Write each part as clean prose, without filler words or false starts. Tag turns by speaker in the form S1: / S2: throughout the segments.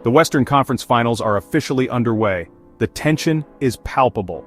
S1: The Western Conference Finals are officially underway. The tension is palpable.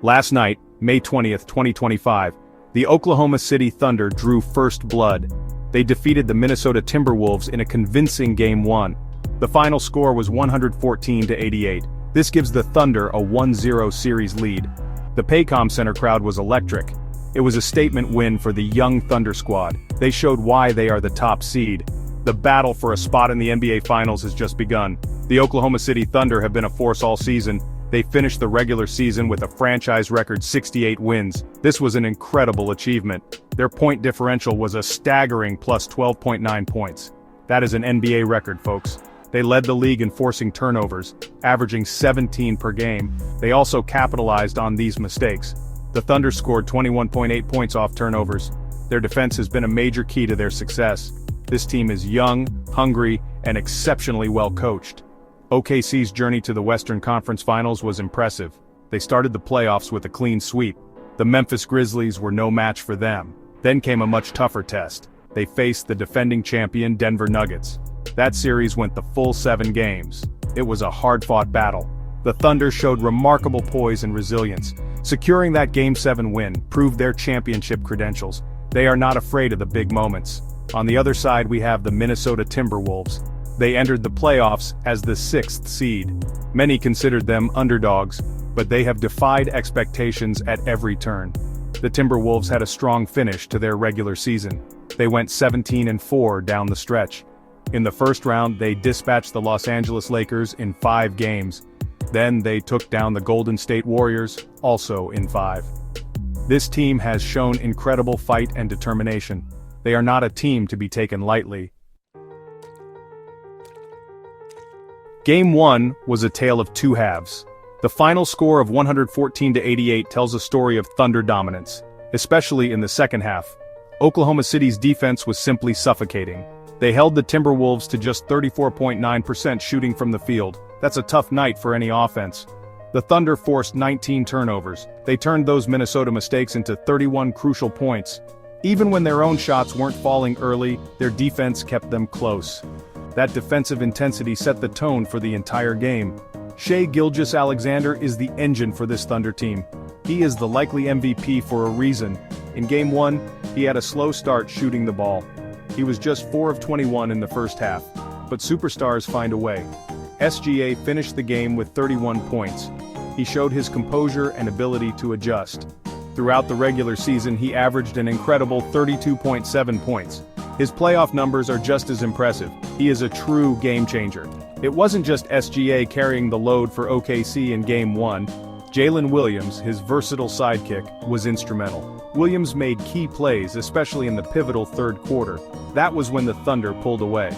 S1: Last night, May 20th, 2025, the Oklahoma City Thunder drew first blood. They defeated the Minnesota Timberwolves in a convincing Game 1. The final score was 114-88. This gives the Thunder a 1-0 series lead. The Paycom Center crowd was electric. It was a statement win for the young Thunder squad. They showed why they are the top seed. The battle for a spot in the NBA Finals has just begun. The Oklahoma City Thunder have been a force all season. They finished the regular season with a franchise record 68 wins. This was an incredible achievement. Their point differential was a staggering plus 12.9 points. That is an NBA record, folks. They led the league in forcing turnovers, averaging 17 per game. They also capitalized on these mistakes. The Thunder scored 21.8 points off turnovers. Their defense has been a major key to their success. This team is young, hungry, and exceptionally well coached. OKC's journey to the Western Conference Finals was impressive. They started the playoffs with a clean sweep. The Memphis Grizzlies were no match for them. Then came a much tougher test. They faced the defending champion Denver Nuggets. That series went the full 7 games. It was a hard-fought battle. The Thunder showed remarkable poise and resilience. Securing that Game 7 win proved their championship credentials. They are not afraid of the big moments. On the other side we have the Minnesota Timberwolves. They entered the playoffs as the 6th seed. Many considered them underdogs, but they have defied expectations at every turn. The Timberwolves had a strong finish to their regular season. They went 17-4 down the stretch. In the first round they dispatched the Los Angeles Lakers in 5 games. Then they took down the Golden State Warriors, also in 5. This team has shown incredible fight and determination. They are not a team to be taken lightly. Game 1 was a tale of two halves. The final score of 114-88 tells a story of Thunder dominance, especially in the second half. Oklahoma City's defense was simply suffocating. They held the Timberwolves to just 34.9% shooting from the field. That's a tough night for any offense. The Thunder forced 19 turnovers. They turned those Minnesota mistakes into 31 crucial points. Even when their own shots weren't falling early, their defense kept them close. That defensive intensity set the tone for the entire game. Shai Gilgeous-Alexander is the engine for this Thunder team. He is the likely MVP for a reason. In Game 1, he had a slow start shooting the ball. He was just 4 of 21 in the first half. But superstars find a way. SGA finished the game with 31 points. He showed his composure and ability to adjust. Throughout the regular season he averaged an incredible 32.7 points. His playoff numbers are just as impressive. He is a true game changer. It wasn't just SGA carrying the load for OKC in Game 1. Jalen Williams, his versatile sidekick, was instrumental. Williams made key plays, especially in the pivotal third quarter. That was when the Thunder pulled away.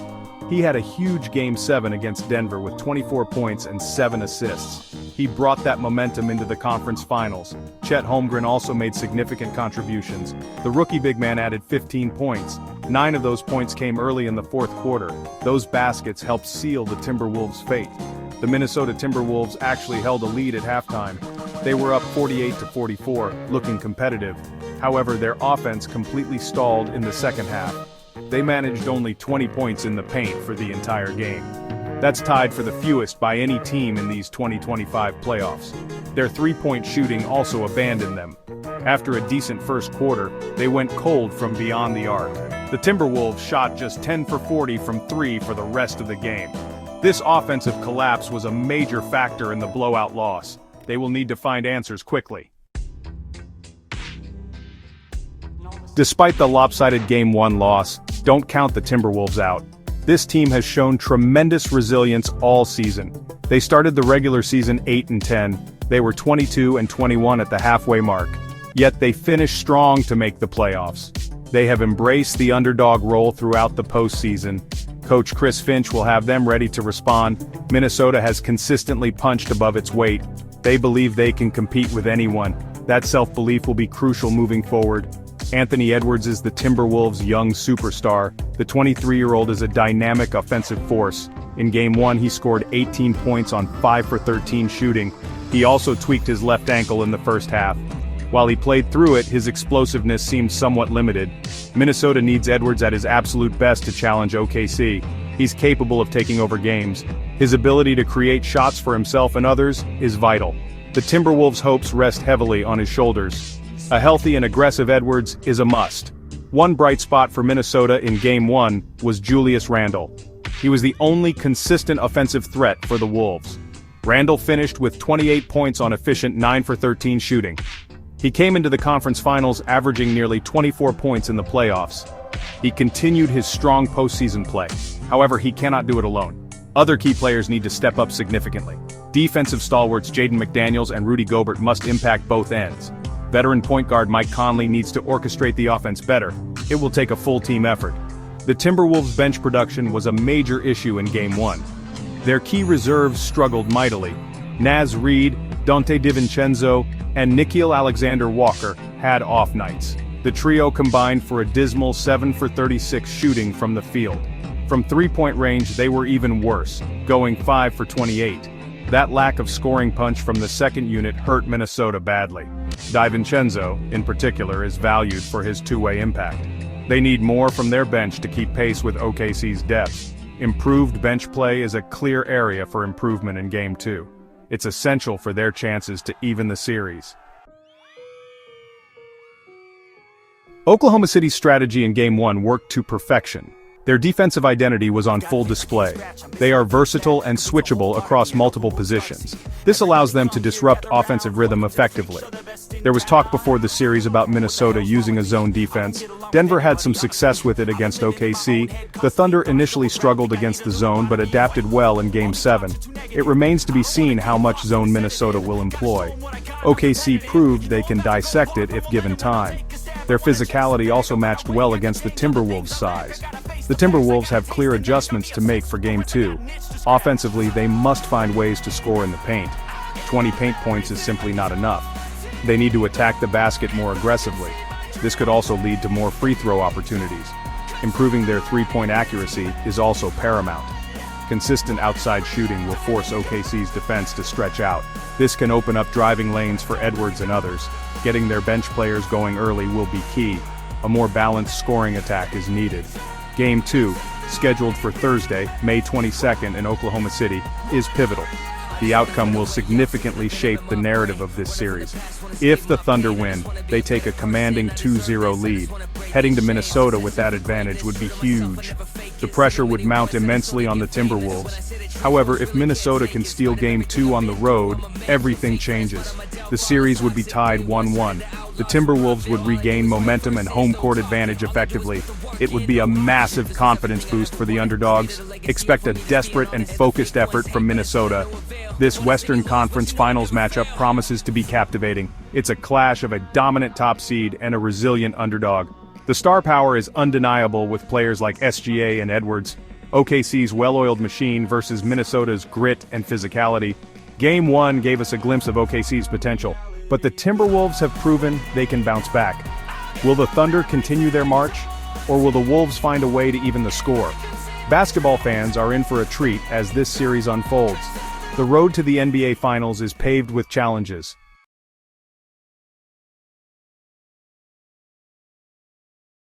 S1: He had a huge Game 7 against Denver with 24 points and 7 assists. He brought that momentum into the conference finals. Chet Holmgren also made significant contributions. The rookie big man added 15 points. 9 of those points came early in the fourth quarter. Those baskets helped seal the Timberwolves' fate. The Minnesota Timberwolves actually held a lead at halftime. They were up 48-44, looking competitive. However, their offense completely stalled in the second half. They managed only 20 points in the paint for the entire game. That's tied for the fewest by any team in these 2025 playoffs. Their three-point shooting also abandoned them. After a decent first quarter, they went cold from beyond the arc. The Timberwolves shot just 10 for 40 from 3 for the rest of the game. This offensive collapse was a major factor in the blowout loss. They will need to find answers quickly. Despite the lopsided Game 1 loss, don't count the Timberwolves out. This team has shown tremendous resilience all season. They started the regular season 8-10. They were 22-21 at the halfway mark. Yet they finished strong to make the playoffs. They have embraced the underdog role throughout the postseason. Coach Chris Finch will have them ready to respond. Minnesota has consistently punched above its weight. They believe they can compete with anyone. That self-belief will be crucial moving forward. Anthony Edwards is the Timberwolves' young superstar. The 23-year-old is a dynamic offensive force. In Game 1 he scored 18 points on 5 for 13 shooting. He also tweaked his left ankle in the first half. While he played through it, his explosiveness seemed somewhat limited. Minnesota needs Edwards at his absolute best to challenge OKC. He's capable of taking over games. His ability to create shots for himself and others is vital. The Timberwolves' hopes rest heavily on his shoulders. A healthy and aggressive Edwards is a must. One bright spot for Minnesota in Game 1 was Julius Randle. He was the only consistent offensive threat for the Wolves. Randle finished with 28 points on efficient 9 for 13 shooting. He came into the conference finals averaging nearly 24 points in the playoffs. He continued his strong postseason play. However, he cannot do it alone. Other key players need to step up significantly. Defensive stalwarts Jaden McDaniels and Rudy Gobert must impact both ends. Veteran point guard Mike Conley needs to orchestrate the offense better. It will take a full team effort. The Timberwolves' bench production was a major issue in Game 1. Their key reserves struggled mightily. Naz Reid, Dante DiVincenzo, and Nickeil Alexander-Walker had off nights. The trio combined for a dismal 7 for 36 shooting from the field. From three-point range they were even worse, going 5 for 28. That lack of scoring punch from the second unit hurt Minnesota badly. DiVincenzo, in particular, is valued for his two-way impact. They need more from their bench to keep pace with OKC's depth. Improved bench play is a clear area for improvement in Game 2. It's essential for their chances to even the series. Oklahoma City's strategy in Game 1 worked to perfection. Their defensive identity was on full display. They are versatile and switchable across multiple positions. This allows them to disrupt offensive rhythm effectively. There was talk before the series about Minnesota using a zone defense. Denver had some success with it against OKC. The Thunder initially struggled against the zone but adapted well in Game 7. It remains to be seen how much zone Minnesota will employ. OKC proved they can dissect it if given time. Their physicality also matched well against the Timberwolves' size. The Timberwolves have clear adjustments to make for Game 2. Offensively, they must find ways to score in the paint. 20 paint points is simply not enough. They need to attack the basket more aggressively. This could also lead to more free throw opportunities. Improving their three-point accuracy is also paramount. Consistent outside shooting will force OKC's defense to stretch out. This can open up driving lanes for Edwards and others. Getting their bench players going early will be key. A more balanced scoring attack is needed. Game 2, scheduled for Thursday, May 22nd in Oklahoma City, is pivotal. The outcome will significantly shape the narrative of this series. If the Thunder win, they take a commanding 2-0 lead. Heading to Minnesota with that advantage would be huge. The pressure would mount immensely on the Timberwolves. However, if Minnesota can steal Game 2 on the road, everything changes. The series would be tied 1-1. The Timberwolves would regain momentum and home court advantage effectively. It would be a massive confidence boost for the underdogs. Expect a desperate and focused effort from Minnesota. This Western Conference Finals matchup promises to be captivating. It's a clash of a dominant top seed and a resilient underdog. The star power is undeniable with players like SGA and Edwards. OKC's well-oiled machine versus Minnesota's grit and physicality. Game 1 gave us a glimpse of OKC's potential, but the Timberwolves have proven they can bounce back. Will the Thunder continue their march, or will the Wolves find a way to even the score? Basketball fans are in for a treat as this series unfolds. The road to the NBA Finals is paved with challenges.